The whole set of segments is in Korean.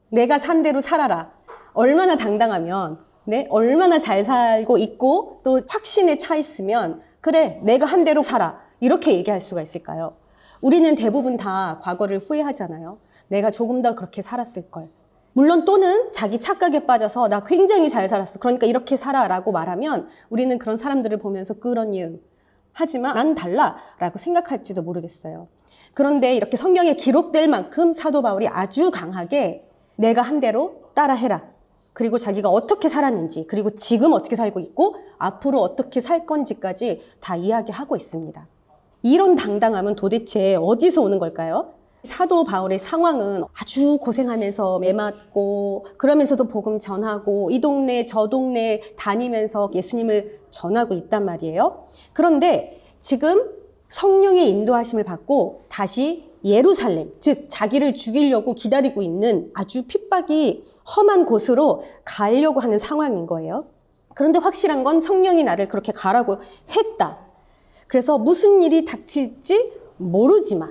내가 산 대로 살아라. 얼마나 당당하면, 네? 얼마나 잘 살고 있고 또 확신에 차 있으면 그래, 내가 한 대로 살아. 이렇게 얘기할 수가 있을까요? 우리는 대부분 다 과거를 후회하잖아요. 내가 조금 더 그렇게 살았을 걸. 물론 또는 자기 착각에 빠져서 나 굉장히 잘 살았어. 그러니까 이렇게 살아라고 말하면 우리는 그런 사람들을 보면서 그런 이유. 하지만 난 달라 라고 생각할지도 모르겠어요. 그런데 이렇게 성경에 기록될 만큼 사도 바울이 아주 강하게 내가 한 대로 따라해라. 그리고 자기가 어떻게 살았는지, 그리고 지금 어떻게 살고 있고 앞으로 어떻게 살 건지까지 다 이야기하고 있습니다. 이런 당당함은 도대체 어디서 오는 걸까요? 사도 바울의 상황은 아주 고생하면서 매맞고 그러면서도 복음 전하고 이 동네 저 동네 다니면서 예수님을 전하고 있단 말이에요. 그런데 지금 성령의 인도하심을 받고 다시 예루살렘, 즉 자기를 죽이려고 기다리고 있는 아주 핍박이 험한 곳으로 가려고 하는 상황인 거예요. 그런데 확실한 건 성령이 나를 그렇게 가라고 했다. 그래서 무슨 일이 닥칠지 모르지만,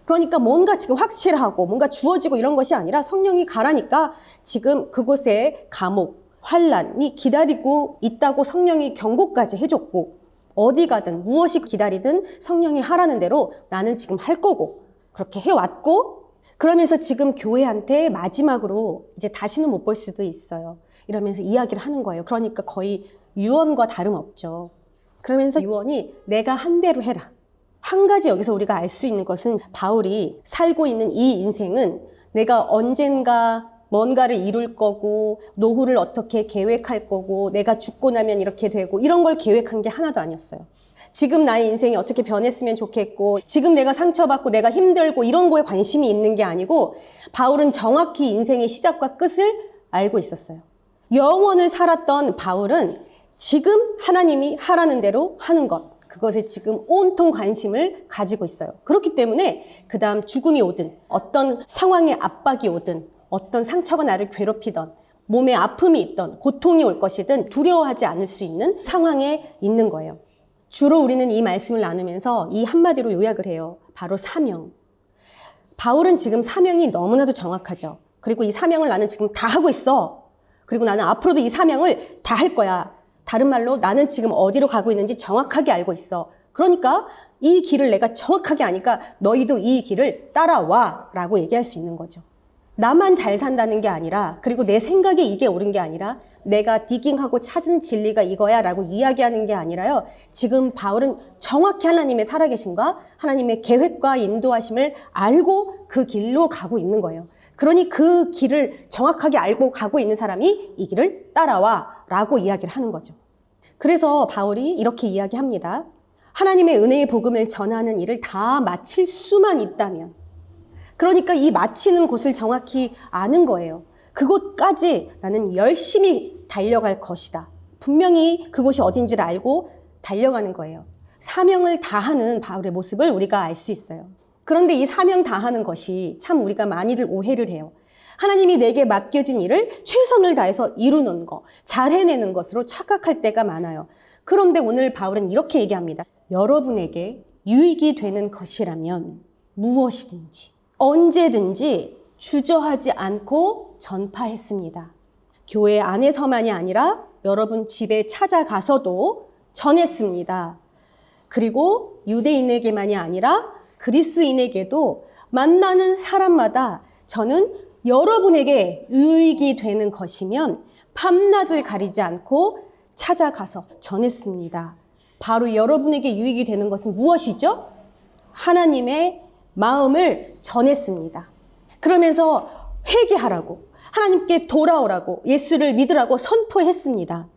그러니까 뭔가 지금 확실하고 뭔가 주어지고 이런 것이 아니라 성령이 가라니까 지금 그곳에 감옥, 환란이 기다리고 있다고 성령이 경고까지 해줬고, 어디 가든 무엇이 기다리든 성령이 하라는 대로 나는 지금 할 거고 그렇게 해왔고, 그러면서 지금 교회한테 마지막으로 이제 다시는 못 볼 수도 있어요. 이러면서 이야기를 하는 거예요. 그러니까 거의 유언과 다름없죠. 그러면서 유언이 내가 한 대로 해라. 한 가지 여기서 우리가 알 수 있는 것은 바울이 살고 있는 이 인생은 내가 언젠가 뭔가를 이룰 거고 노후를 어떻게 계획할 거고 내가 죽고 나면 이렇게 되고 이런 걸 계획한 게 하나도 아니었어요. 지금 나의 인생이 어떻게 변했으면 좋겠고 지금 내가 상처받고 내가 힘들고 이런 거에 관심이 있는 게 아니고 바울은 정확히 인생의 시작과 끝을 알고 있었어요. 영원을 살았던 바울은 지금 하나님이 하라는 대로 하는 것, 그것에 지금 온통 관심을 가지고 있어요. 그렇기 때문에 그 다음 죽음이 오든 어떤 상황의 압박이 오든 어떤 상처가 나를 괴롭히던 몸에 아픔이 있던 고통이 올 것이든 두려워하지 않을 수 있는 상황에 있는 거예요. 주로 우리는 이 말씀을 나누면서 이 한마디로 요약을 해요. 바로 사명. 바울은 지금 사명이 너무나도 정확하죠. 그리고 이 사명을 나는 지금 다 하고 있어. 그리고 나는 앞으로도 이 사명을 다 할 거야. 다른 말로 나는 지금 어디로 가고 있는지 정확하게 알고 있어. 그러니까 이 길을 내가 정확하게 아니까 너희도 이 길을 따라와 라고 얘기할 수 있는 거죠. 나만 잘 산다는 게 아니라, 그리고 내 생각에 이게 옳은 게 아니라 내가 디깅하고 찾은 진리가 이거야 라고 이야기하는 게 아니라요. 지금 바울은 정확히 하나님의 살아계심과 하나님의 계획과 인도하심을 알고 그 길로 가고 있는 거예요. 그러니 그 길을 정확하게 알고 가고 있는 사람이 이 길을 따라와 라고 이야기를 하는 거죠. 그래서 바울이 이렇게 이야기합니다. 하나님의 은혜의 복음을 전하는 일을 다 마칠 수만 있다면, 그러니까 이 마치는 곳을 정확히 아는 거예요. 그곳까지 나는 열심히 달려갈 것이다. 분명히 그곳이 어딘지를 알고 달려가는 거예요. 사명을 다하는 바울의 모습을 우리가 알 수 있어요. 그런데 이 사명 다하는 것이 참 우리가 많이들 오해를 해요. 하나님이 내게 맡겨진 일을 최선을 다해서 이루는 것, 잘 해내는 것으로 착각할 때가 많아요. 그런데 오늘 바울은 이렇게 얘기합니다. 여러분에게 유익이 되는 것이라면 무엇이든지 언제든지 주저하지 않고 전파했습니다. 교회 안에서만이 아니라 여러분 집에 찾아가서도 전했습니다. 그리고 유대인에게만이 아니라 그리스인에게도 만나는 사람마다 저는 여러분에게 유익이 되는 것이면 밤낮을 가리지 않고 찾아가서 전했습니다. 바로 여러분에게 유익이 되는 것은 무엇이죠? 하나님의 마음을 전했습니다. 그러면서 회개하라고, 하나님께 돌아오라고, 예수를 믿으라고 선포했습니다.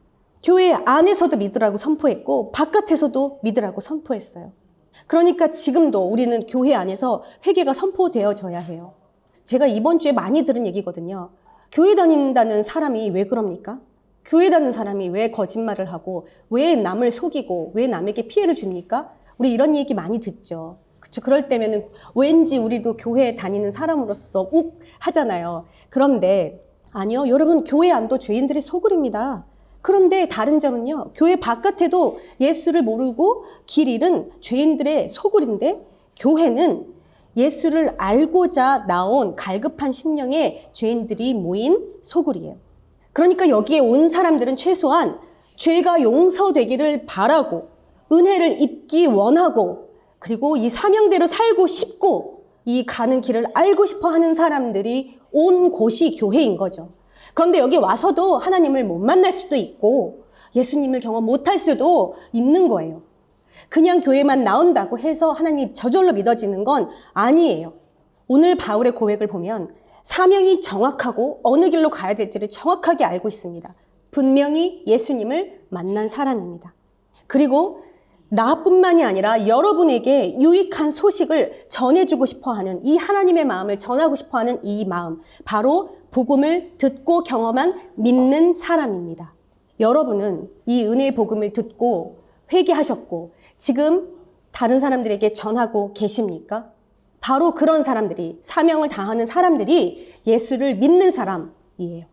교회 안에서도 믿으라고 선포했고 바깥에서도 믿으라고 선포했어요. 그러니까 지금도 우리는 교회 안에서 회개가 선포되어져야 해요. 제가 이번 주에 많이 들은 얘기거든요. 교회 다닌다는 사람이 왜 그럽니까? 교회 다니는 사람이 왜 거짓말을 하고 왜 남을 속이고 왜 남에게 피해를 줍니까? 우리 이런 얘기 많이 듣죠. 그쵸? 그럴 때면은 왠지 우리도 교회에 다니는 사람으로서 욱 하잖아요. 그런데 아니요, 여러분, 교회 안도 죄인들의 소굴입니다. 그런데 다른 점은요, 교회 바깥에도 예수를 모르고 길 잃은 죄인들의 소굴인데 교회는 예수를 알고자 나온 갈급한 심령의 죄인들이 모인 소굴이에요. 그러니까 여기에 온 사람들은 최소한 죄가 용서되기를 바라고 은혜를 입기 원하고 그리고 이 사명대로 살고 싶고 이 가는 길을 알고 싶어 하는 사람들이 온 곳이 교회인 거죠. 그런데 여기 와서도 하나님을 못 만날 수도 있고 예수님을 경험 못할 수도 있는 거예요. 그냥 교회만 나온다고 해서 하나님이 저절로 믿어지는 건 아니에요. 오늘 바울의 고백을 보면 사명이 정확하고 어느 길로 가야 될지를 정확하게 알고 있습니다. 분명히 예수님을 만난 사람입니다. 그리고 나뿐만이 아니라 여러분에게 유익한 소식을 전해주고 싶어하는 이 하나님의 마음을 전하고 싶어하는 이 마음, 바로 복음을 듣고 경험한 믿는 사람입니다. 여러분은 이 은혜의 복음을 듣고 회개하셨고 지금 다른 사람들에게 전하고 계십니까? 바로 그런 사람들이, 사명을 다하는 사람들이 예수를 믿는 사람이에요.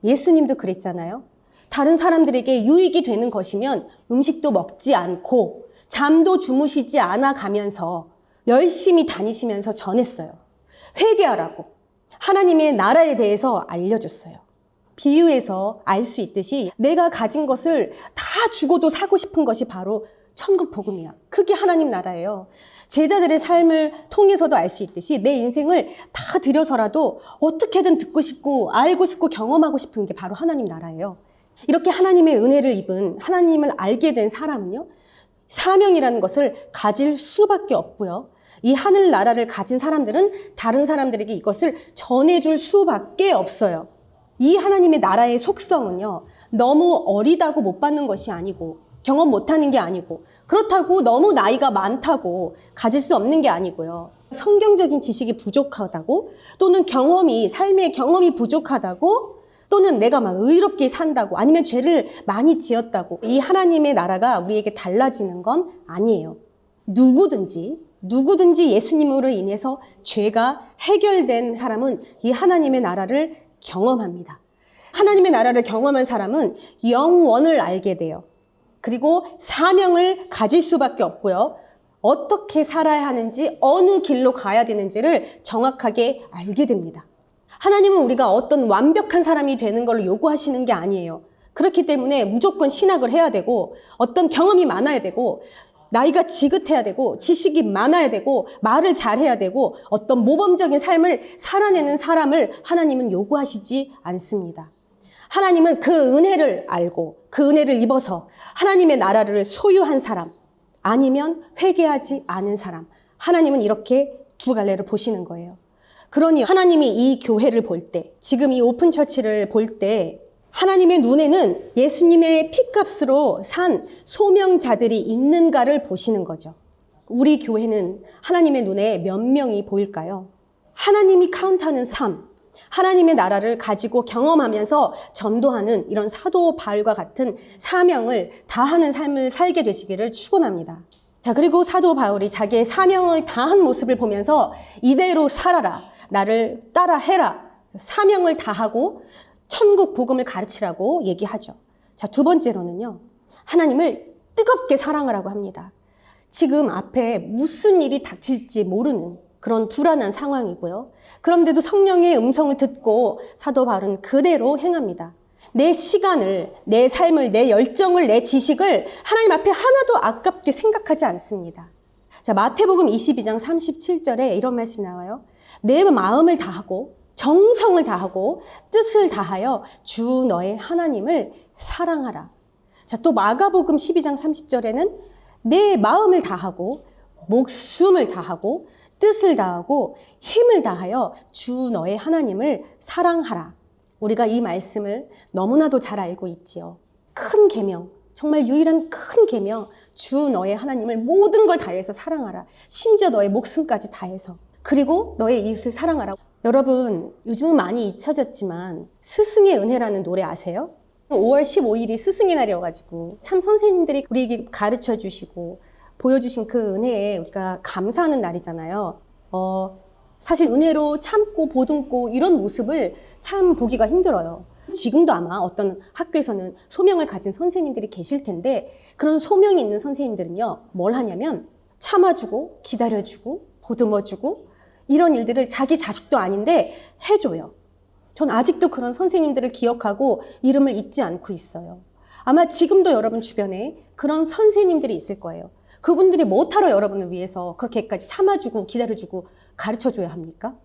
예수님도 그랬잖아요. 다른 사람들에게 유익이 되는 것이면 음식도 먹지 않고 잠도 주무시지 않아 가면서 열심히 다니시면서 전했어요. 회개하라고 하나님의 나라에 대해서 알려줬어요. 비유에서 알 수 있듯이 내가 가진 것을 다 주고도 사고 싶은 것이 바로 천국 복음이야. 그게 하나님 나라예요. 제자들의 삶을 통해서도 알 수 있듯이 내 인생을 다 들여서라도 어떻게든 듣고 싶고 알고 싶고 경험하고 싶은 게 바로 하나님 나라예요. 이렇게 하나님의 은혜를 입은 하나님을 알게 된 사람은요, 사명이라는 것을 가질 수밖에 없고요. 이 하늘 나라를 가진 사람들은 다른 사람들에게 이것을 전해줄 수밖에 없어요. 이 하나님의 나라의 속성은요, 너무 어리다고 못 받는 것이 아니고 경험 못하는 게 아니고 그렇다고 너무 나이가 많다고 가질 수 없는 게 아니고요. 성경적인 지식이 부족하다고 또는 삶의 경험이 부족하다고 또는 내가 막 의롭게 산다고 아니면 죄를 많이 지었다고 이 하나님의 나라가 우리에게 달라지는 건 아니에요. 누구든지 예수님으로 인해서 죄가 해결된 사람은 이 하나님의 나라를 경험합니다. 하나님의 나라를 경험한 사람은 영원을 알게 돼요. 그리고 사명을 가질 수밖에 없고요. 어떻게 살아야 하는지, 어느 길로 가야 되는지를 정확하게 알게 됩니다. 하나님은 우리가 어떤 완벽한 사람이 되는 걸 요구하시는 게 아니에요. 그렇기 때문에 무조건 신학을 해야 되고 어떤 경험이 많아야 되고 나이가 지긋해야 되고 지식이 많아야 되고 말을 잘해야 되고 어떤 모범적인 삶을 살아내는 사람을 하나님은 요구하시지 않습니다. 하나님은 그 은혜를 알고 그 은혜를 입어서 하나님의 나라를 소유한 사람 아니면 회개하지 않은 사람, 하나님은 이렇게 두 갈래를 보시는 거예요. 그러니 하나님이 이 교회를 볼 때, 지금 이 오픈처치를 볼 때 하나님의 눈에는 예수님의 피값으로 산 소명자들이 있는가를 보시는 거죠. 우리 교회는 하나님의 눈에 몇 명이 보일까요? 하나님이 카운트하는 삶, 하나님의 나라를 가지고 경험하면서 전도하는 이런 사도 바울과 같은 사명을 다하는 삶을 살게 되시기를 축원합니다. 자, 그리고 사도 바울이 자기의 사명을 다한 모습을 보면서 이대로 살아라, 나를 따라해라, 사명을 다하고 천국 복음을 가르치라고 얘기하죠. 자, 두 번째로는요, 하나님을 뜨겁게 사랑하라고 합니다. 지금 앞에 무슨 일이 닥칠지 모르는 그런 불안한 상황이고요. 그런데도 성령의 음성을 듣고 사도 바울은 그대로 행합니다. 내 시간을, 내 삶을, 내 열정을, 내 지식을 하나님 앞에 하나도 아깝게 생각하지 않습니다. 자, 마태복음 22장 37절에 이런 말씀이 나와요. 내 마음을 다하고 정성을 다하고 뜻을 다하여 주 너의 하나님을 사랑하라. 자, 또 마가복음 12장 30절에는 내 마음을 다하고 목숨을 다하고 뜻을 다하고 힘을 다하여 주 너의 하나님을 사랑하라. 우리가 이 말씀을 너무나도 잘 알고 있지요. 큰 계명, 정말 유일한 큰 계명, 주 너의 하나님을 모든 걸 다해서 사랑하라. 심지어 너의 목숨까지 다해서. 그리고 너의 이웃을 사랑하라. 여러분, 요즘은 많이 잊혀졌지만 스승의 은혜라는 노래 아세요? 5월 15일이 스승의 날이어가지고 참 선생님들이 우리에게 가르쳐 주시고 보여주신 그 은혜에 우리가 감사하는 날이잖아요. 사실 은혜로 참고 보듬고 이런 모습을 참 보기가 힘들어요. 지금도 아마 어떤 학교에서는 소명을 가진 선생님들이 계실 텐데 그런 소명이 있는 선생님들은요, 뭘 하냐면 참아주고 기다려주고 보듬어주고 이런 일들을 자기 자식도 아닌데 해줘요. 전 아직도 그런 선생님들을 기억하고 이름을 잊지 않고 있어요. 아마 지금도 여러분 주변에 그런 선생님들이 있을 거예요. 그분들이 못하러 여러분을 위해서 그렇게까지 참아주고 기다려주고 가르쳐줘야 합니까?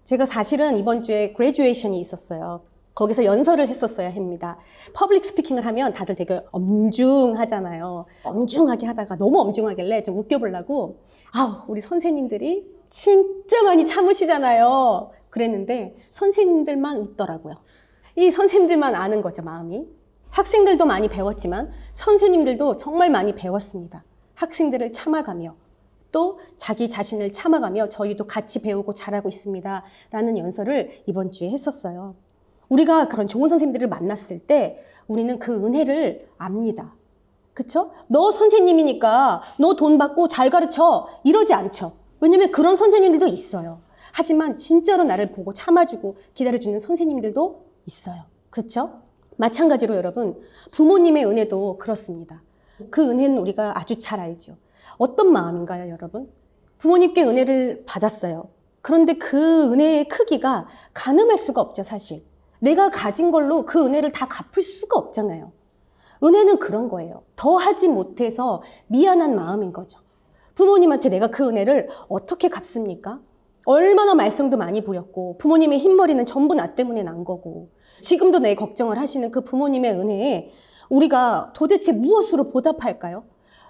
제가 사실은 이번 주에 그레듀에이션이 있었어요. 거기서 연설을 했었어야 합니다. 퍼블릭 스피킹을 하면 다들 되게 엄중하잖아요. 엄중하게 하다가 너무 엄중하길래 좀 웃겨보려고 우리 선생님들이 진짜 많이 참으시잖아요. 그랬는데 선생님들만 웃더라고요. 이 선생님들만 아는 거죠, 마음이. 학생들도 많이 배웠지만 선생님들도 정말 많이 배웠습니다. 학생들을 참아가며 또 자기 자신을 참아가며 저희도 같이 배우고 잘하고 있습니다. 라는 연설을 이번 주에 했었어요. 우리가 그런 좋은 선생님들을 만났을 때 우리는 그 은혜를 압니다. 그쵸? 너 선생님이니까 너 돈 받고 잘 가르쳐 이러지 않죠. 왜냐면 그런 선생님들도 있어요. 하지만 진짜로 나를 보고 참아주고 기다려주는 선생님들도 있어요. 그쵸? 마찬가지로 여러분, 부모님의 은혜도 그렇습니다. 그 은혜는 우리가 아주 잘 알죠. 어떤 마음인가요, 여러분? 부모님께 은혜를 받았어요. 그런데 그 은혜의 크기가 가늠할 수가 없죠, 사실. 내가 가진 걸로 그 은혜를 다 갚을 수가 없잖아요. 은혜는 그런 거예요. 더 하지 못해서 미안한 마음인 거죠. 부모님한테 내가 그 은혜를 어떻게 갚습니까? 얼마나 말썽도 많이 부렸고 부모님의 흰머리는 전부 나 때문에 난 거고 지금도 내 걱정을 하시는 그 부모님의 은혜에 우리가 도대체 무엇으로 보답할까요?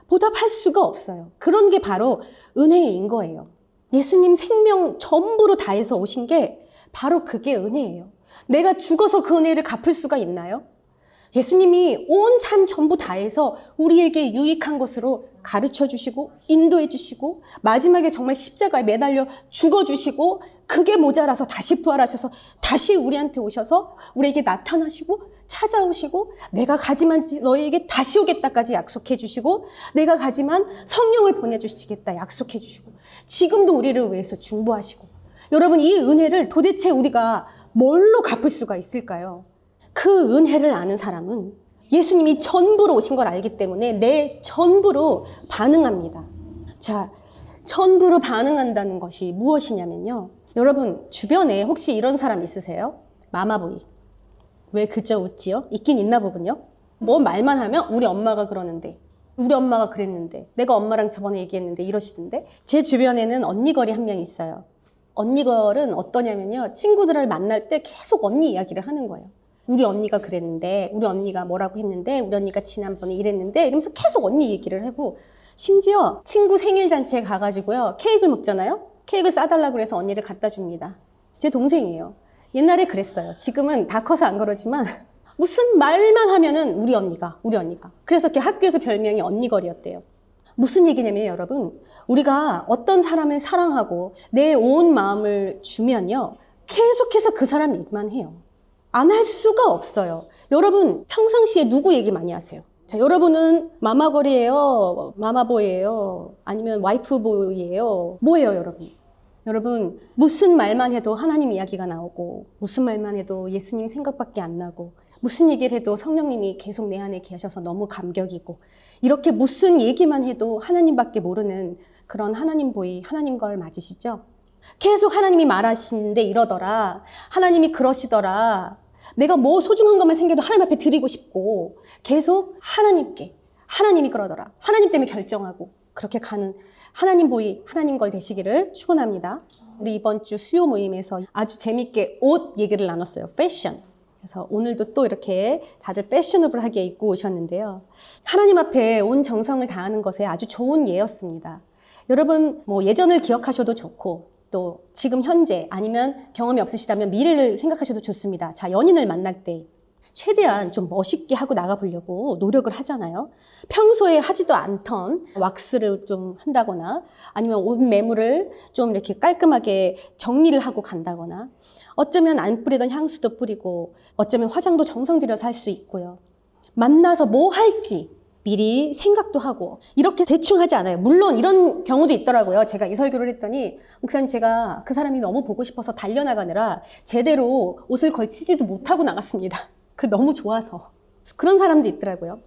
보답할 수가 없어요. 그런 게 바로 은혜인 거예요. 예수님 생명 전부로 다해서 오신 게 바로 그게 은혜예요. 내가 죽어서 그 은혜를 갚을 수가 있나요? 예수님이 온 삶 전부 다해서 우리에게 유익한 것으로 가르쳐 주시고 인도해 주시고 마지막에 정말 십자가에 매달려 죽어 주시고 그게 모자라서 다시 부활하셔서 다시 우리한테 오셔서 우리에게 나타나시고 찾아오시고 내가 가지만 너희에게 다시 오겠다까지 약속해 주시고 내가 가지만 성령을 보내주시겠다 약속해 주시고 지금도 우리를 위해서 중보하시고 여러분 이 은혜를 도대체 우리가 뭘로 갚을 수가 있을까요? 그 은혜를 아는 사람은 예수님이 전부로 오신 걸 알기 때문에 내 전부로 반응합니다. 자, 전부로 반응한다는 것이 무엇이냐면요. 여러분 주변에 혹시 이런 사람 있으세요? 마마보이. 왜 그저 웃지요? 있긴 있나 보군요. 뭐 말만 하면 우리 엄마가 그러는데 우리 엄마가 그랬는데 내가 엄마랑 저번에 얘기했는데 이러시던데 제 주변에는 언니걸이 한 명 있어요. 언니걸은 어떠냐면요. 친구들을 만날 때 계속 언니 이야기를 하는 거예요. 우리 언니가 그랬는데 우리 언니가 뭐라고 했는데 우리 언니가 지난번에 이랬는데 이러면서 계속 언니 얘기를 하고 심지어 친구 생일 잔치에 가가지고요. 케이크를 먹잖아요. 케이크를 싸달라고 그래서 언니를 갖다 줍니다. 제 동생이에요. 옛날에 그랬어요. 지금은 다 커서 안 그러지만 무슨 말만 하면은 우리 언니가 그래서 이렇게 학교에서 별명이 언니걸이었대요. 무슨 얘기냐면 여러분 우리가 어떤 사람을 사랑하고 내 온 마음을 주면요 계속해서 그 사람 얘기만 해요. 안 할 수가 없어요. 여러분 평상시에 누구 얘기 많이 하세요? 자, 여러분은 마마걸이에요? 마마보이예요? 아니면 와이프보이예요? 뭐예요 여러분? 여러분 무슨 말만 해도 하나님 이야기가 나오고 무슨 말만 해도 예수님 생각밖에 안 나고 무슨 얘기를 해도 성령님이 계속 내 안에 계셔서 너무 감격이고 이렇게 무슨 얘기만 해도 하나님밖에 모르는 그런 하나님 보이 하나님 걸 맞으시죠? 계속 하나님이 말하시는데 이러더라 하나님이 그러시더라 내가 뭐 소중한 것만 생겨도 하나님 앞에 드리고 싶고 계속 하나님이 그러더라 하나님 때문에 결정하고 그렇게 가는 하나님 보이 하나님 걸 되시기를 축원합니다. 우리 이번 주 수요 모임에서 아주 재밌게 옷 얘기를 나눴어요. 패션. 그래서 오늘도 또 이렇게 다들 패셔너블하게 입고 오셨는데요. 하나님 앞에 온 정성을 다하는 것에 아주 좋은 예였습니다. 여러분 뭐 예전을 기억하셔도 좋고 또 지금 현재 아니면 경험이 없으시다면 미래를 생각하셔도 좋습니다. 자, 연인을 만날 때 최대한 좀 멋있게 하고 나가보려고 노력을 하잖아요. 평소에 하지도 않던 왁스를 좀 한다거나 아니면 옷 매무를 좀 이렇게 깔끔하게 정리를 하고 간다거나 어쩌면 안 뿌리던 향수도 뿌리고 어쩌면 화장도 정성 들여서 할 수 있고요. 만나서 뭐 할지 미리 생각도 하고 이렇게 대충 하지 않아요. 물론 이런 경우도 있더라고요. 제가 이 설교를 했더니 목사님 제가 그 사람이 너무 보고 싶어서 달려나가느라 제대로 옷을 걸치지도 못하고 나갔습니다. 그 너무 좋아서. 그런 사람도 있더라고요.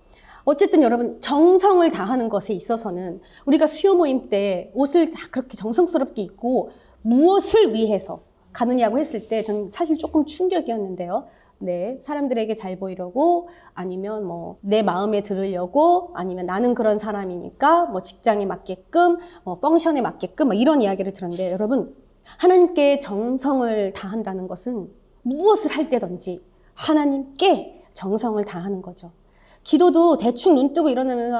어쨌든 여러분, 정성을 다하는 것에 있어서는 우리가 수요 모임 때 옷을 다 그렇게 정성스럽게 입고 무엇을 위해서 가느냐고 했을 때 저는 사실 조금 충격이었는데요. 네, 사람들에게 잘 보이려고, 아니면 뭐 내 마음에 들으려고, 아니면 나는 그런 사람이니까 뭐 직장에 맞게끔, 뭐 펑션에 맞게끔, 뭐 이런 이야기를 들었는데, 여러분, 하나님께 정성을 다한다는 것은 무엇을 할 때든지 하나님께 정성을 다하는 거죠. 기도도 대충 눈 뜨고 일어나는데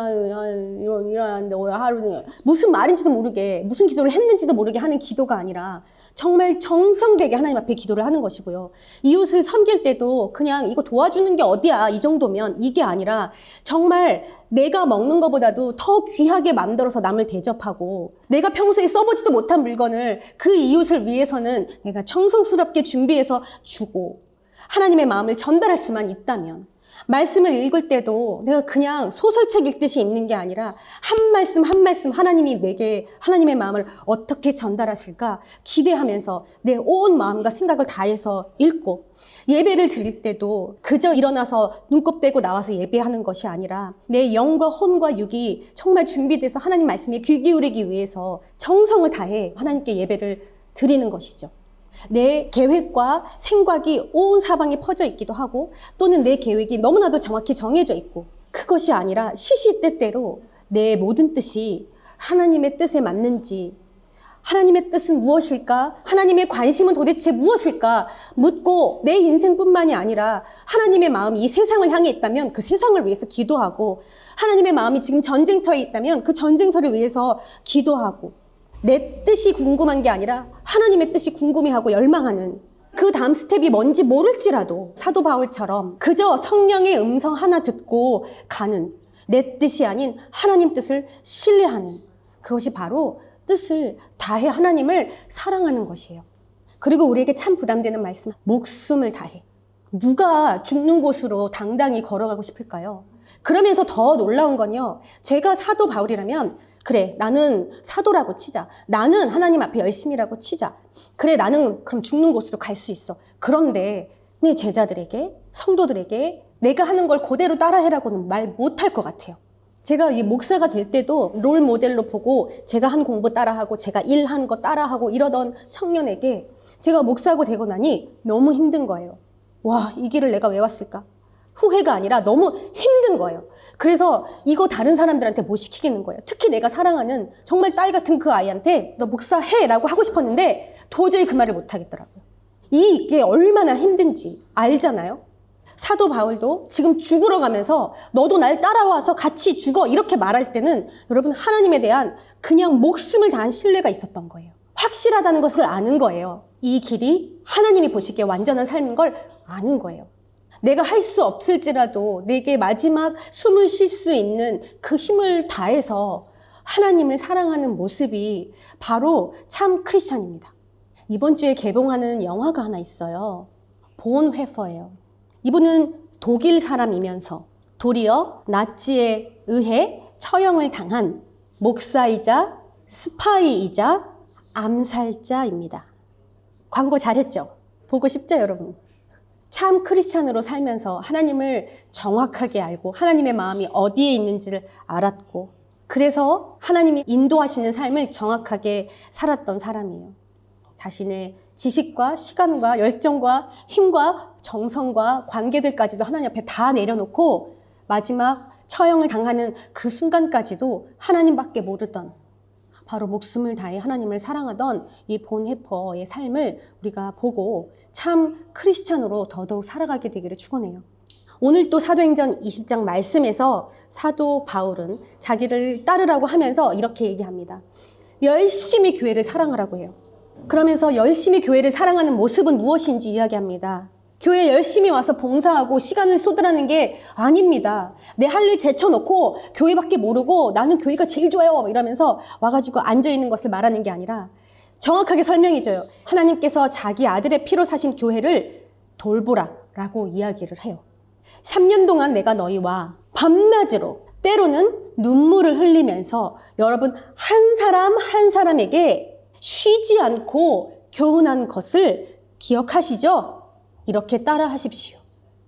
하루 종일 무슨 말인지도 모르게, 무슨 기도를 했는지도 모르게 하는 기도가 아니라 정말 정성되게 하나님 앞에 기도를 하는 것이고요. 이웃을 섬길 때도 그냥 이거 도와주는 게 어디야 이 정도면, 이게 아니라 정말 내가 먹는 것보다도 더 귀하게 만들어서 남을 대접하고, 내가 평소에 써보지도 못한 물건을 그 이웃을 위해서는 내가 정성스럽게 준비해서 주고, 하나님의 마음을 전달할 수만 있다면, 말씀을 읽을 때도 내가 그냥 소설책 읽듯이 읽는 게 아니라 한 말씀 한 말씀 하나님이 내게 하나님의 마음을 어떻게 전달하실까 기대하면서 내 온 마음과 생각을 다해서 읽고, 예배를 드릴 때도 그저 일어나서 눈곱 떼고 나와서 예배하는 것이 아니라 내 영과 혼과 육이 정말 준비돼서 하나님 말씀에 귀 기울이기 위해서 정성을 다해 하나님께 예배를 드리는 것이죠. 내 계획과 생각이 온 사방에 퍼져 있기도 하고, 또는 내 계획이 너무나도 정확히 정해져 있고, 그것이 아니라 시시때때로 내 모든 뜻이 하나님의 뜻에 맞는지, 하나님의 뜻은 무엇일까? 하나님의 관심은 도대체 무엇일까? 묻고, 내 인생뿐만이 아니라 하나님의 마음이 이 세상을 향해 있다면 그 세상을 위해서 기도하고, 하나님의 마음이 지금 전쟁터에 있다면 그 전쟁터를 위해서 기도하고, 내 뜻이 궁금한 게 아니라 하나님의 뜻이 궁금해하고 열망하는, 그 다음 스텝이 뭔지 모를지라도 사도 바울처럼 그저 성령의 음성 하나 듣고 가는, 내 뜻이 아닌 하나님 뜻을 신뢰하는, 그것이 바로 뜻을 다해 하나님을 사랑하는 것이에요. 그리고 우리에게 참 부담되는 말씀, 목숨을 다해. 누가 죽는 곳으로 당당히 걸어가고 싶을까요? 그러면서 더 놀라운 건요, 제가 사도 바울이라면 그래, 나는 사도라고 치자. 나는 하나님 앞에 열심이라고 치자. 그래, 나는 그럼 죽는 곳으로 갈 수 있어. 그런데 내 제자들에게, 성도들에게 내가 하는 걸 그대로 따라해라고는 말 못할 것 같아요. 제가 이 목사가 될 때도 롤 모델로 보고 제가 한 공부 따라하고 제가 일한 거 따라하고 이러던 청년에게 제가 목사하고 되고 나니 너무 힘든 거예요. 와, 이 길을 내가 왜 왔을까? 후회가 아니라 너무 힘든 거예요. 그래서 이거 다른 사람들한테 못 시키겠는 거예요. 특히 내가 사랑하는 정말 딸 같은 그 아이한테 너 목사해 라고 하고 싶었는데 도저히 그 말을 못 하겠더라고요. 이게 얼마나 힘든지 알잖아요. 사도 바울도 지금 죽으러 가면서 너도 날 따라와서 같이 죽어 이렇게 말할 때는 여러분, 하나님에 대한 그냥 목숨을 다한 신뢰가 있었던 거예요. 확실하다는 것을 아는 거예요. 이 길이 하나님이 보시기에 완전한 삶인 걸 아는 거예요. 내가 할 수 없을지라도 내게 마지막 숨을 쉴 수 있는 그 힘을 다해서 하나님을 사랑하는 모습이 바로 참 크리스찬입니다. 이번 주에 개봉하는 영화가 하나 있어요. 본회퍼예요. 이분은 독일 사람이면서 도리어 나치에 의해 처형을 당한 목사이자 스파이이자 암살자입니다. 광고 잘했죠? 보고 싶죠, 여러분? 참 크리스찬으로 살면서 하나님을 정확하게 알고 하나님의 마음이 어디에 있는지를 알았고, 그래서 하나님이 인도하시는 삶을 정확하게 살았던 사람이에요. 자신의 지식과 시간과 열정과 힘과 정성과 관계들까지도 하나님 앞에 다 내려놓고 마지막 처형을 당하는 그 순간까지도 하나님밖에 모르던, 바로 목숨을 다해 하나님을 사랑하던 이 본헤퍼의 삶을 우리가 보고 참 크리스찬으로 더더욱 살아가게 되기를 축원해요. 오늘 또 사도행전 20장 말씀에서 사도 바울은 자기를 따르라고 하면서 이렇게 얘기합니다. 열심히 교회를 사랑하라고 해요. 그러면서 열심히 교회를 사랑하는 모습은 무엇인지 이야기합니다. 교회에 열심히 와서 봉사하고 시간을 쏟으라는 게 아닙니다. 내 할 일 제쳐놓고 교회밖에 모르고 나는 교회가 제일 좋아요 이러면서 와가지고 앉아있는 것을 말하는 게 아니라 정확하게 설명해줘요. 하나님께서 자기 아들의 피로 사신 교회를 돌보라 라고 이야기를 해요. 3년 동안 내가 너희와 밤낮으로 때로는 눈물을 흘리면서 여러분 한 사람 한 사람에게 쉬지 않고 교훈한 것을 기억하시죠? 이렇게 따라 하십시오.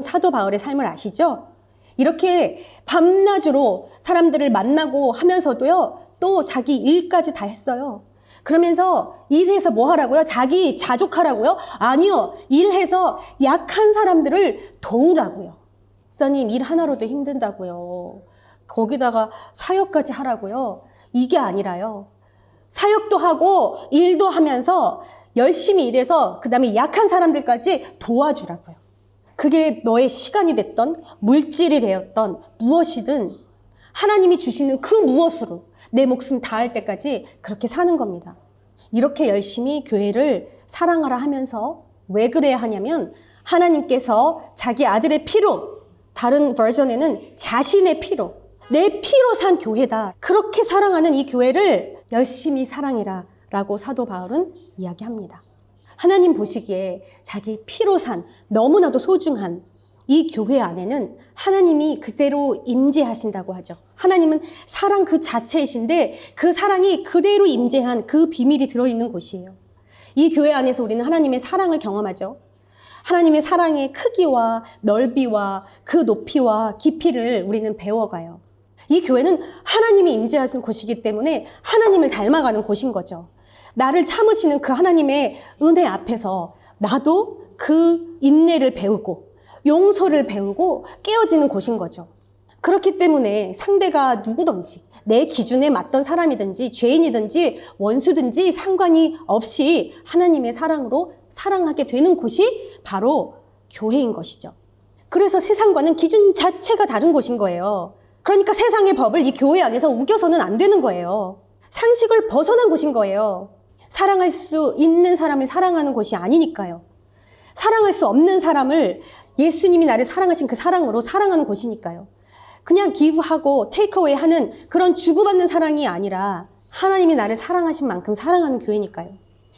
사도 바울의 삶을 아시죠? 이렇게 밤낮으로 사람들을 만나고 하면서도요, 또 자기 일까지 다 했어요. 그러면서 일해서 뭐 하라고요? 자기 자족하라고요? 아니요. 일해서 약한 사람들을 도우라고요. 목사님, 일 하나로도 힘든다고요. 거기다가 사역까지 하라고요. 이게 아니라요. 사역도 하고 일도 하면서 열심히 일해서 그 다음에 약한 사람들까지 도와주라고요. 그게 너의 시간이 됐던 물질이 되었던 무엇이든 하나님이 주시는 그 무엇으로 내 목숨 다할 때까지 그렇게 사는 겁니다. 이렇게 열심히 교회를 사랑하라 하면서 왜 그래야 하냐면 하나님께서 자기 아들의 피로, 다른 버전에는 자신의 피로, 내 피로 산 교회다. 그렇게 사랑하는 이 교회를 열심히 사랑해라 라고 사도 바울은 이야기합니다. 하나님 보시기에 자기 피로 산 너무나도 소중한 이 교회 안에는 하나님이 그대로 임재하신다고 하죠. 하나님은 사랑 그 자체이신데 그 사랑이 그대로 임재한 그 비밀이 들어있는 곳이에요. 이 교회 안에서 우리는 하나님의 사랑을 경험하죠. 하나님의 사랑의 크기와 넓이와 그 높이와 깊이를 우리는 배워가요. 이 교회는 하나님이 임재하신 곳이기 때문에 하나님을 닮아가는 곳인 거죠. 나를 참으시는 그 하나님의 은혜 앞에서 나도 그 인내를 배우고 용서를 배우고 깨어지는 곳인 거죠. 그렇기 때문에 상대가 누구든지 내 기준에 맞던 사람이든지 죄인이든지 원수든지 상관이 없이 하나님의 사랑으로 사랑하게 되는 곳이 바로 교회인 것이죠. 그래서 세상과는 기준 자체가 다른 곳인 거예요. 그러니까 세상의 법을 이 교회 안에서 우겨서는 안 되는 거예요. 상식을 벗어난 곳인 거예요. 사랑할 수 있는 사람을 사랑하는 곳이 아니니까요. 사랑할 수 없는 사람을 예수님이 나를 사랑하신 그 사랑으로 사랑하는 곳이니까요. 그냥 기부하고 테이크어웨이 하는 그런 주고받는 사랑이 아니라 하나님이 나를 사랑하신 만큼 사랑하는 교회니까요.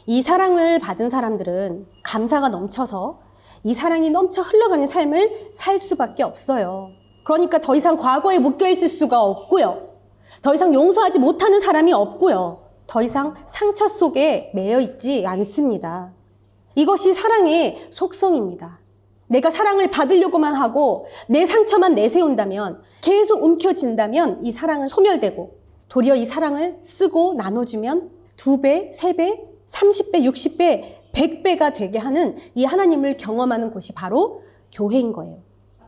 이 사랑을 받은 사람들은 감사가 넘쳐서 이 사랑이 넘쳐 흘러가는 삶을 살 수밖에 없어요. 그러니까 더 이상 과거에 묶여있을 수가 없고요. 더 이상 용서하지 못하는 사람이 없고요. 더 이상 상처 속에 매여 있지 않습니다. 이것이 사랑의 속성입니다. 내가 사랑을 받으려고만 하고 내 상처만 내세운다면, 계속 움켜진다면 이 사랑은 소멸되고, 도리어 이 사랑을 쓰고 나눠주면 2배, 3배, 30배, 60배, 100배가 되게 하는 이 하나님을 경험하는 곳이 바로 교회인 거예요.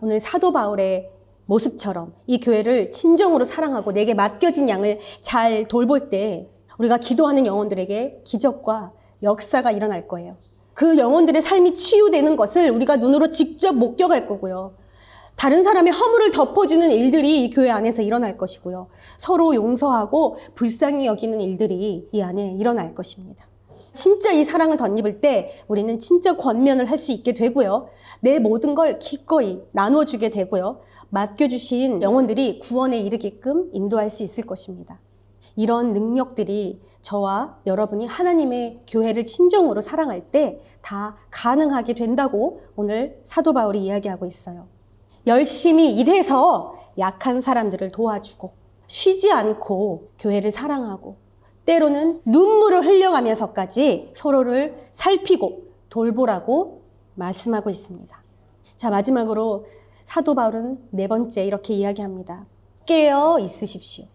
오늘 사도 바울의 모습처럼 이 교회를 진정으로 사랑하고 내게 맡겨진 양을 잘 돌볼 때 우리가 기도하는 영혼들에게 기적과 역사가 일어날 거예요. 그 영혼들의 삶이 치유되는 것을 우리가 눈으로 직접 목격할 거고요. 다른 사람의 허물을 덮어주는 일들이 이 교회 안에서 일어날 것이고요. 서로 용서하고 불쌍히 여기는 일들이 이 안에 일어날 것입니다. 진짜 이 사랑을 덧입을 때 우리는 진짜 권면을 할 수 있게 되고요. 내 모든 걸 기꺼이 나눠주게 되고요. 맡겨주신 영혼들이 구원에 이르게끔 인도할 수 있을 것입니다. 이런 능력들이 저와 여러분이 하나님의 교회를 진정으로 사랑할 때 다 가능하게 된다고 오늘 사도 바울이 이야기하고 있어요. 열심히 일해서 약한 사람들을 도와주고 쉬지 않고 교회를 사랑하고 때로는 눈물을 흘려가면서까지 서로를 살피고 돌보라고 말씀하고 있습니다. 자, 마지막으로 사도 바울은 4번째 이렇게 이야기합니다. 깨어 있으십시오.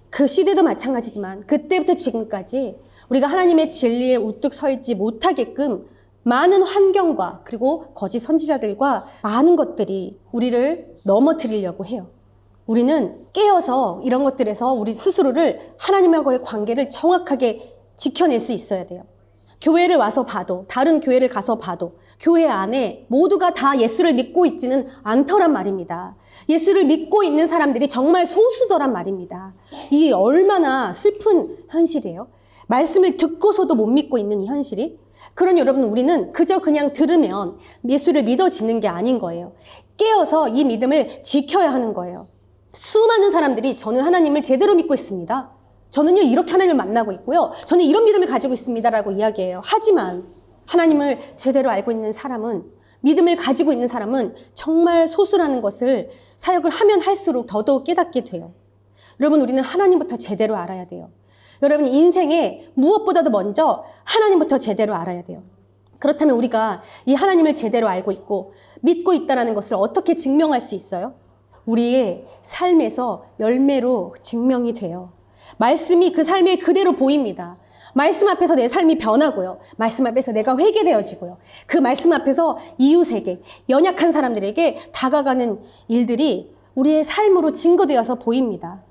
그 시대도 마찬가지지만 그때부터 지금까지 우리가 하나님의 진리에 우뚝 서 있지 못하게끔 많은 환경과 그리고 거짓 선지자들과 많은 것들이 우리를 넘어뜨리려고 해요. 우리는 깨어서 이런 것들에서 우리 스스로를 하나님과의 관계를 정확하게 지켜낼 수 있어야 돼요. 교회를 와서 봐도, 다른 교회를 가서 봐도 교회 안에 모두가 다 예수를 믿고 있지는 않더란 말입니다. 예수를 믿고 있는 사람들이 정말 소수더란 말입니다. 이 얼마나 슬픈 현실이에요. 말씀을 듣고서도 못 믿고 있는 이 현실이. 그러니 여러분, 우리는 그저 그냥 들으면 예수를 믿어지는 게 아닌 거예요. 깨어서 이 믿음을 지켜야 하는 거예요. 수많은 사람들이 저는 하나님을 제대로 믿고 있습니다. 저는요 이렇게 하나님을 만나고 있고요. 저는 이런 믿음을 가지고 있습니다라고 이야기해요. 하지만 하나님을 제대로 알고 있는 사람은, 믿음을 가지고 있는 사람은 정말 소수라는 것을 사역을 하면 할수록 더더욱 깨닫게 돼요. 여러분, 우리는 하나님부터 제대로 알아야 돼요. 여러분, 인생에 무엇보다도 먼저 하나님부터 제대로 알아야 돼요. 그렇다면 우리가 이 하나님을 제대로 알고 있고 믿고 있다는 것을 어떻게 증명할 수 있어요? 우리의 삶에서 열매로 증명이 돼요. 말씀이 그 삶에 그대로 보입니다. 말씀 앞에서 내 삶이 변하고요. 말씀 앞에서 내가 회개되어지고요. 그 말씀 앞에서 이웃에게, 연약한 사람들에게 다가가는 일들이 우리의 삶으로 증거되어서 보입니다.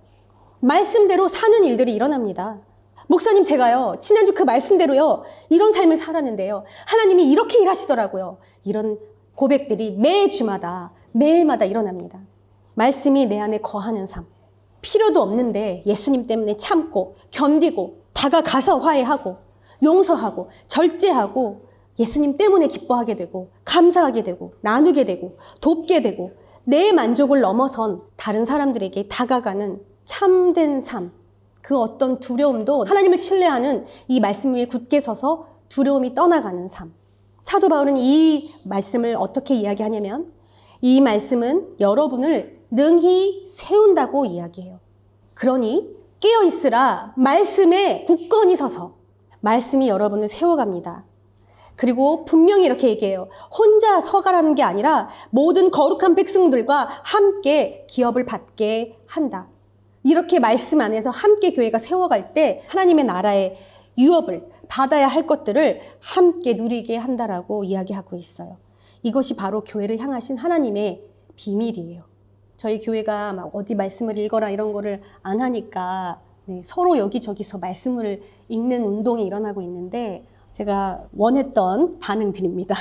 말씀대로 사는 일들이 일어납니다. 목사님, 제가요, 지난주 그 말씀대로요, 이런 삶을 살았는데요, 하나님이 이렇게 일하시더라고요. 이런 고백들이 매주마다, 매일마다 일어납니다. 말씀이 내 안에 거하는 삶. 필요도 없는데 예수님 때문에 참고, 견디고, 다가가서 화해하고, 용서하고, 절제하고, 예수님 때문에 기뻐하게 되고, 감사하게 되고, 나누게 되고, 돕게 되고, 내 만족을 넘어선 다른 사람들에게 다가가는 참된 삶. 그 어떤 두려움도 하나님을 신뢰하는 이 말씀 위에 굳게 서서 두려움이 떠나가는 삶. 사도 바울은 이 말씀을 어떻게 이야기하냐면, 이 말씀은 여러분을 능히 세운다고 이야기해요. 그러니 깨어있으라, 말씀에 굳건히 서서 말씀이 여러분을 세워갑니다. 그리고 분명히 이렇게 얘기해요. 혼자 서가라는 게 아니라 모든 거룩한 백성들과 함께 기업을 받게 한다. 이렇게 말씀 안에서 함께 교회가 세워갈 때 하나님의 나라의 유업을 받아야 할 것들을 함께 누리게 한다라고 이야기하고 있어요. 이것이 바로 교회를 향하신 하나님의 비밀이에요. 저희 교회가 막 어디 말씀을 읽어라 이런 거를 안 하니까 서로 여기저기서 말씀을 읽는 운동이 일어나고 있는데 제가 원했던 반응들입니다.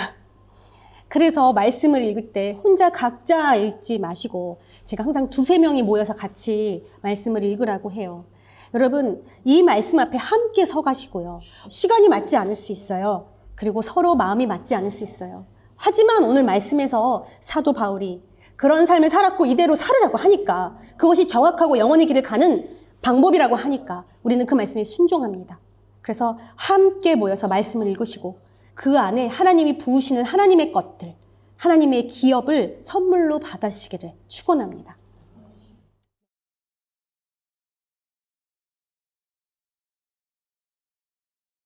그래서 말씀을 읽을 때 혼자 각자 읽지 마시고 제가 항상 2-3명이 모여서 같이 말씀을 읽으라고 해요. 여러분, 이 말씀 앞에 함께 서가시고요. 시간이 맞지 않을 수 있어요. 그리고 서로 마음이 맞지 않을 수 있어요. 하지만 오늘 말씀에서 사도 바울이 그런 삶을 살았고 이대로 살으라고 하니까, 그것이 정확하고 영원의 길을 가는 방법이라고 하니까 우리는 그 말씀에 순종합니다. 그래서 함께 모여서 말씀을 읽으시고 그 안에 하나님이 부으시는 하나님의 것들, 하나님의 기업을 선물로 받으시기를 축원합니다.